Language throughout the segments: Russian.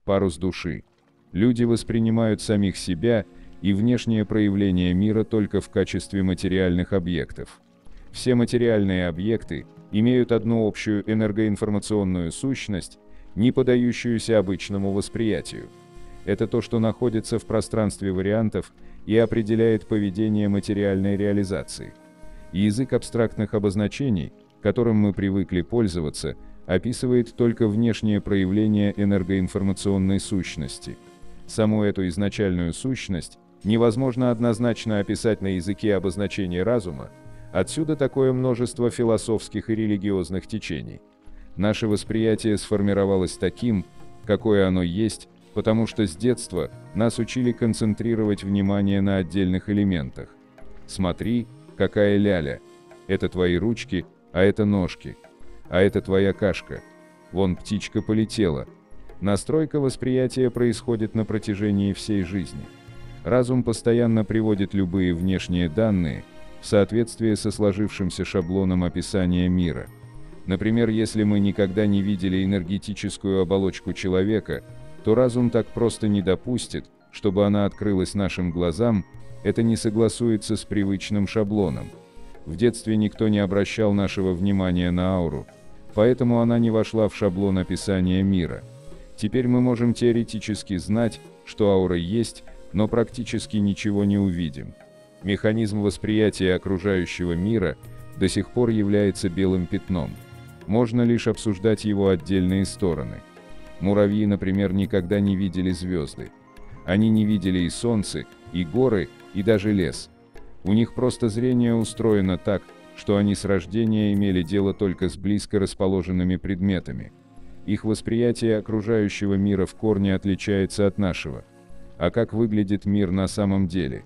парус души. Люди воспринимают самих себя и внешнее проявление мира только в качестве материальных объектов. Все материальные объекты имеют одну общую энергоинформационную сущность, не поддающуюся обычному восприятию. Это то, что находится в пространстве вариантов и определяет поведение материальной реализации. Язык абстрактных обозначений, которым мы привыкли пользоваться, описывает только внешнее проявление энергоинформационной сущности. Саму эту изначальную сущность невозможно однозначно описать на языке обозначений разума, отсюда такое множество философских и религиозных течений. Наше восприятие сформировалось таким, какое оно есть, потому что с детства нас учили концентрировать внимание на отдельных элементах. Смотри, какая ляля. Это твои ручки, а это ножки. А это твоя кашка. Вон птичка полетела. Настройка восприятия происходит на протяжении всей жизни. Разум постоянно приводит любые внешние данные в соответствии со сложившимся шаблоном описания мира. Например, если мы никогда не видели энергетическую оболочку человека, то разум так просто не допустит, чтобы она открылась нашим глазам, это не согласуется с привычным шаблоном. В детстве никто не обращал нашего внимания на ауру, поэтому она не вошла в шаблон описания мира. Теперь мы можем теоретически знать, что аура есть, но практически ничего не увидим. Механизм восприятия окружающего мира до сих пор является белым пятном. Можно лишь обсуждать его отдельные стороны. Муравьи, например, никогда не видели звезды. Они не видели и солнце, и горы, и даже лес. У них просто зрение устроено так, что они с рождения имели дело только с близко расположенными предметами. Их восприятие окружающего мира в корне отличается от нашего. А как выглядит мир на самом деле?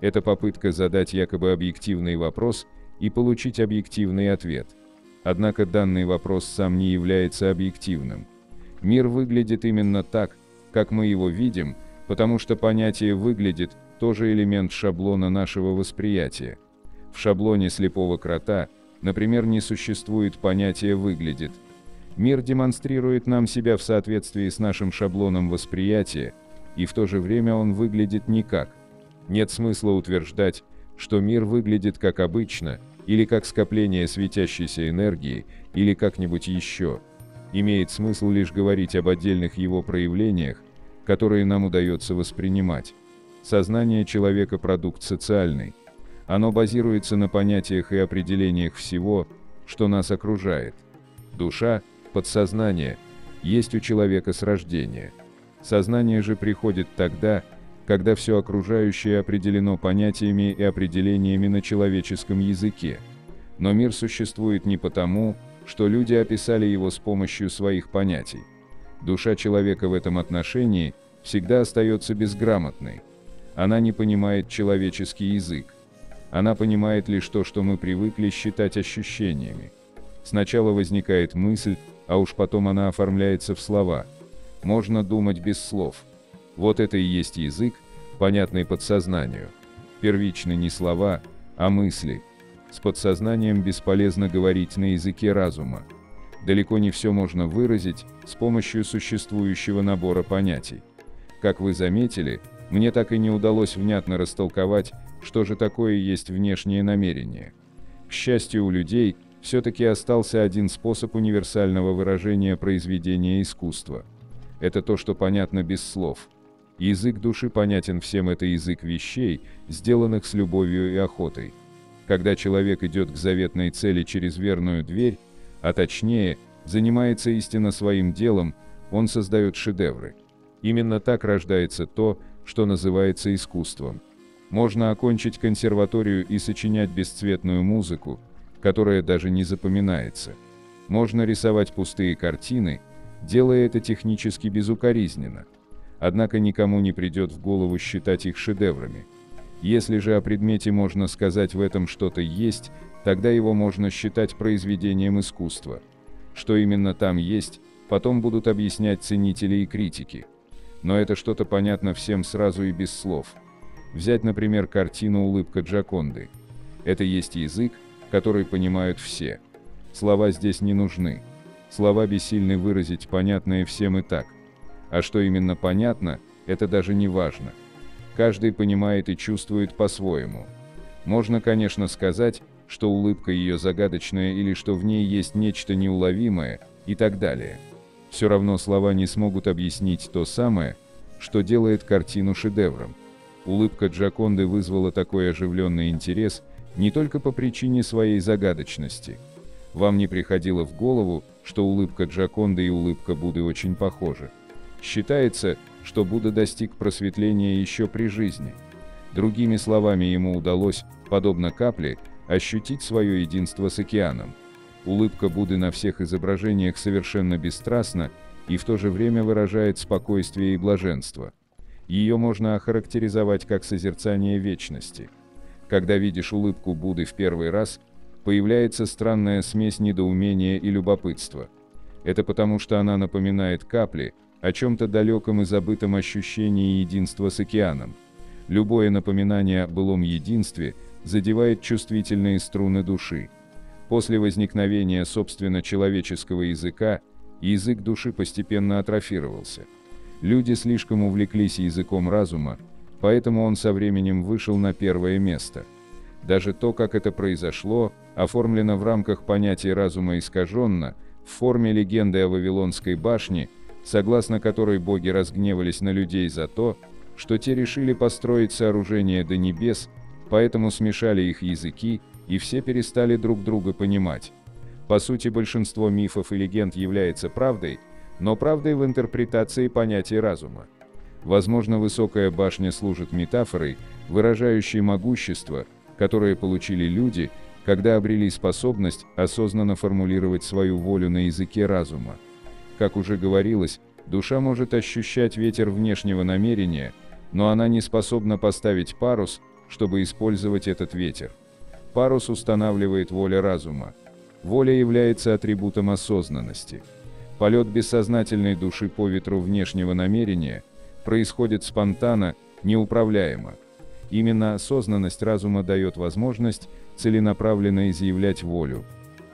Это попытка задать якобы объективный вопрос и получить объективный ответ. Однако данный вопрос сам не является объективным. Мир выглядит именно так, как мы его видим, потому что понятие «выглядит» тоже элемент шаблона нашего восприятия. В шаблоне слепого крота, например, не существует понятия «выглядит». Мир демонстрирует нам себя в соответствии с нашим шаблоном восприятия, и в то же время он выглядит никак. Нет смысла утверждать, что мир выглядит как обычно, или как скопление светящейся энергии, или как-нибудь еще. Имеет смысл лишь говорить об отдельных его проявлениях, которые нам удается воспринимать. Сознание человека – продукт социальный. Оно базируется на понятиях и определениях всего, что нас окружает. Душа, подсознание, есть у человека с рождения. Сознание же приходит тогда, когда все окружающее определено понятиями и определениями на человеческом языке. Но мир существует не потому, что люди описали его с помощью своих понятий. Душа человека в этом отношении всегда остается безграмотной. Она не понимает человеческий язык. Она понимает лишь то, что мы привыкли считать ощущениями. Сначала возникает мысль, а уж потом она оформляется в слова. Можно думать без слов. Вот это и есть язык, понятный подсознанию. Первичны не слова, а мысли. С подсознанием бесполезно говорить на языке разума. Далеко не все можно выразить с помощью существующего набора понятий. Как вы заметили, мне так и не удалось внятно растолковать, что же такое есть внешнее намерение. К счастью, у людей все-таки остался один способ универсального выражения произведения искусства. Это то, что понятно без слов. Язык души понятен всем, это язык вещей, сделанных с любовью и охотой. Когда человек идет к заветной цели через верную дверь, а точнее, занимается истинно своим делом, он создает шедевры. Именно так рождается то, что называется искусством. Можно окончить консерваторию и сочинять бесцветную музыку, которая даже не запоминается. Можно рисовать пустые картины, делая это технически безукоризненно. Однако никому не придет в голову считать их шедеврами. Если же о предмете можно сказать в этом что-то есть, тогда его можно считать произведением искусства. Что именно там есть, потом будут объяснять ценители и критики. Но это что-то понятно всем сразу и без слов. Взять, например, картину «Улыбка Джоконды». Это есть язык, который понимают все. Слова здесь не нужны. Слова бессильны выразить понятное всем и так. А что именно понятно, это даже не важно. Каждый понимает и чувствует по-своему. Можно, конечно, сказать, что улыбка ее загадочная или что в ней есть нечто неуловимое, и так далее. Все равно слова не смогут объяснить то самое, что делает картину шедевром. Улыбка Джоконды вызвала такой оживленный интерес не только по причине своей загадочности. Вам не приходило в голову, что улыбка Джоконды и улыбка Будды очень похожи? Считается, что Будда достиг просветления еще при жизни. Другими словами, ему удалось, подобно капле, ощутить свое единство с океаном. Улыбка Будды на всех изображениях совершенно бесстрастна и в то же время выражает спокойствие и блаженство. Ее можно охарактеризовать как созерцание вечности. Когда видишь улыбку Будды в первый раз, появляется странная смесь недоумения и любопытства. Это потому, что она напоминает капли о чем-то далеком и забытом ощущении единства с океаном. Любое напоминание о былом единстве задевает чувствительные струны души. После возникновения собственно человеческого языка, язык души постепенно атрофировался. Люди слишком увлеклись языком разума, поэтому он со временем вышел на первое место. Даже то, как это произошло, оформлено в рамках понятия разума искаженно, в форме легенды о Вавилонской башне, согласно которой боги разгневались на людей за то, что те решили построить сооружение до небес, поэтому смешали их языки, и все перестали друг друга понимать. По сути, большинство мифов и легенд является правдой, но правдой в интерпретации понятия разума. Возможно, высокая башня служит метафорой, выражающей могущество, которое получили люди, когда обрели способность осознанно формулировать свою волю на языке разума. Как уже говорилось, душа может ощущать ветер внешнего намерения, но она не способна поставить парус, чтобы использовать этот ветер. Парус устанавливает воля разума. Воля является атрибутом осознанности. Полет бессознательной души по ветру внешнего намерения происходит спонтанно, неуправляемо. Именно осознанность разума дает возможность целенаправленно изъявлять волю.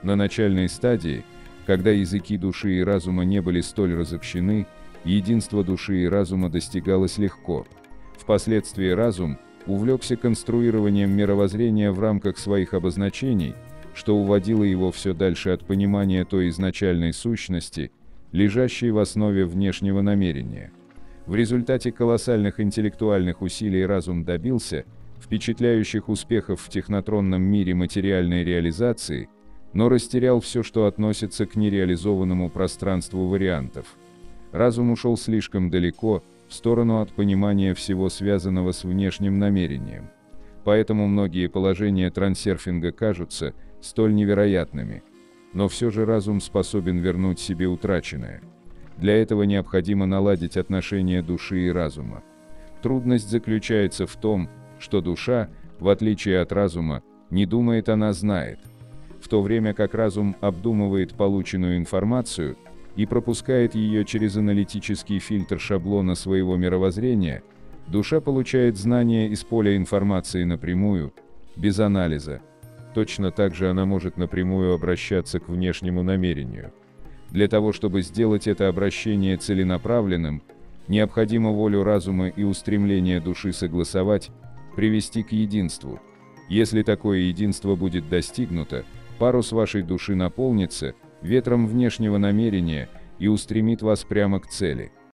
На начальной стадии, когда языки души и разума не были столь разобщены, единство души и разума достигалось легко. Впоследствии разум увлекся конструированием мировоззрения в рамках своих обозначений, что уводило его все дальше от понимания той изначальной сущности, лежащей в основе внешнего намерения. В результате колоссальных интеллектуальных усилий разум добился впечатляющих успехов в технотронном мире материальной реализации, но растерял все, что относится к нереализованному пространству вариантов. Разум ушел слишком далеко, в сторону от понимания всего связанного с внешним намерением. Поэтому многие положения трансерфинга кажутся столь невероятными. Но все же разум способен вернуть себе утраченное. Для этого необходимо наладить отношения души и разума. Трудность заключается в том, что душа, в отличие от разума, не думает, она знает. В то время как разум обдумывает полученную информацию и пропускает ее через аналитический фильтр шаблона своего мировоззрения, душа получает знания из поля информации напрямую, без анализа. Точно так же она может напрямую обращаться к внешнему намерению. Для того, чтобы сделать это обращение целенаправленным, необходимо волю разума и устремление души согласовать, привести к единству. Если такое единство будет достигнуто, парус вашей души наполнится ветром внешнего намерения и устремит вас прямо к цели.